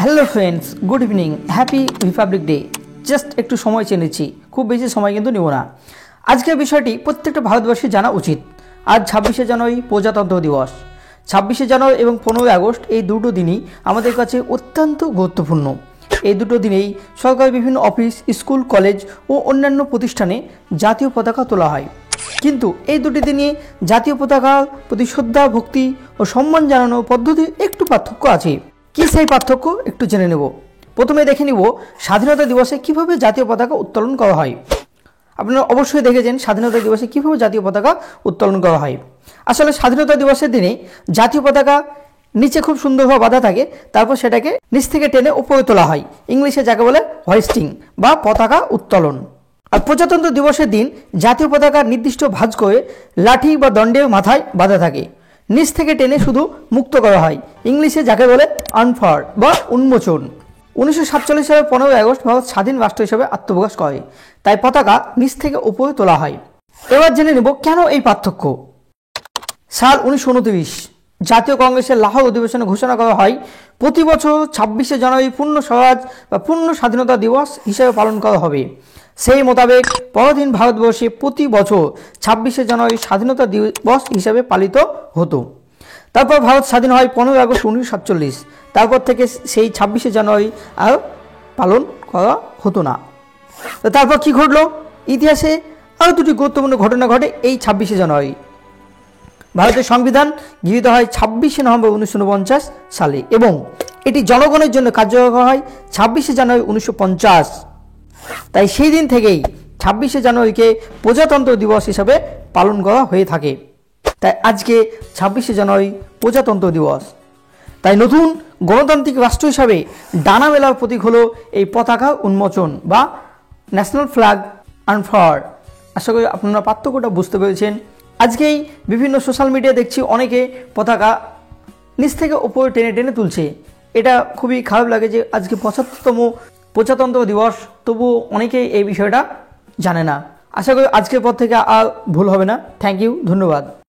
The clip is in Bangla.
Hello friends, good evening, happy Republic day. Just একটু সময় চেয়ে নিচ্ছি, খুব বেশি সময় কিন্তু নেব না। আজকের বিষয়টি প্রত্যেকটা ভারতবর্ষে জানা উচিত। আজ 26শে জানুয়ারি প্রজাতন্ত্র দিবস। 26শে জানুয়ারি এবং 15ই আগস্ট এই দুটো দিনই আমাদের কাছে অত্যন্ত গুরুত্বপূর্ণ। এই দুটো দিনেই সরকারি বিভিন্ন অফিস, স্কুল, কলেজ ও অন্যান্য প্রতিষ্ঠানে জাতীয় পতাকা তোলা হয়। কিন্তু এই দুটি দিনে জাতীয় পতাকার প্রতি শ্রদ্ধা, ভক্তি ও সম্মান জানানোর পদ্ধতির একটু পার্থক্য আছে। কি সেই পার্থক্য একটু জেনে নেব। প্রথমে দেখে নিব স্বাধীনতা দিবসে কিভাবে জাতীয় পতাকা উত্তোলন করা হয়। আপনারা অবশ্যই দেখেছেন স্বাধীনতা দিবসে কিভাবে জাতীয় পতাকা উত্তোলন করা হয়। আসলে স্বাধীনতা দিবসের দিনে জাতীয় পতাকা নিচে খুব সুন্দরভাবে বাঁধা থাকে, তারপর সেটাকে নিচ থেকে টেনে উপরে তোলা হয়। ইংলিশে যাকে বলে হোয়েস্টিং বা পতাকা উত্তোলন। আর প্রজাতন্ত্র দিবসের দিন জাতীয় পতাকা নির্দিষ্ট ভাঁজ করে লাঠি বা দণ্ডের মাথায় বাঁধা থাকে, নিচ থেকে টেনে শুধু মুক্ত করা হয়। ইংলিশে যাকে বলে আনফার বা উন্মোচন। 1947 সালের 15ই আগস্ট ভারত স্বাধীন রাষ্ট্র হিসেবে আত্মপ্রকাশ করে, তাই পতাকা নিচ থেকে উপরে তোলা হয়। এবার জেনে নেব কেন এই পার্থক্য। সাল 1929 জাতীয় কংগ্রেসের লাহোর অধিবেশনে ঘোষণা করা হয় প্রতি বছর 26শে জানুয়ারি পূর্ণ স্বরাজ বা পূর্ণ স্বাধীনতা দিবস হিসেবে পালন করা হবে। সেই মোতাবেক পরাধীন ভারতবর্ষে প্রতি বছর 26শে জানুয়ারি স্বাধীনতা দিবস হিসেবে পালিত হতো। তারপর ভারত স্বাধীন হয় 15ই আগস্ট 1947। তারপর থেকে সেই 26শে জানুয়ারি আর পালন করা হতো না। তো তারপর কি ঘটলো? ইতিহাসে আরও দুটি গুরুত্বপূর্ণ ঘটনা ঘটে এই 26শে জানুয়ারি। ভারতের সংবিধান গৃহীত হয় 26শে নভেম্বর 1949 সালে এবং এটি জনগণের জন্য কার্যকর করা হয় 26শে জানুয়ারি 1950। তাই সেই দিন থেকেই 26শে জানুয়ারিকে প্রজাতন্ত্র দিবস হিসাবে পালন করা হয়ে থাকে। তাই আজকে 26শে জানুয়ারি প্রজাতন্ত্র দিবস। তাই নতুন গণতান্ত্রিক রাষ্ট্র হিসাবে ডানা মেলার প্রতীক হলো এই পতাকা উন্মোচন বা ন্যাশনাল ফ্ল্যাগ আনফার। আশা করি আপনারা পার্থক্যটা বুঝতে পেরেছেন। আজকেই বিভিন্ন সোশ্যাল মিডিয়া দেখছি অনেকে পতাকা নিচ থেকে উপরে টেনে টেনে তুলছে। এটা খুবই খারাপ লাগে যে আজকে 75তম প্রজাতন্ত্র দিবস, তবুও অনেকেই এই বিষয়টা জানে না। আশা করি আজকের পর থেকে আর ভুল হবে না। থ্যাংক ইউ, ধন্যবাদ।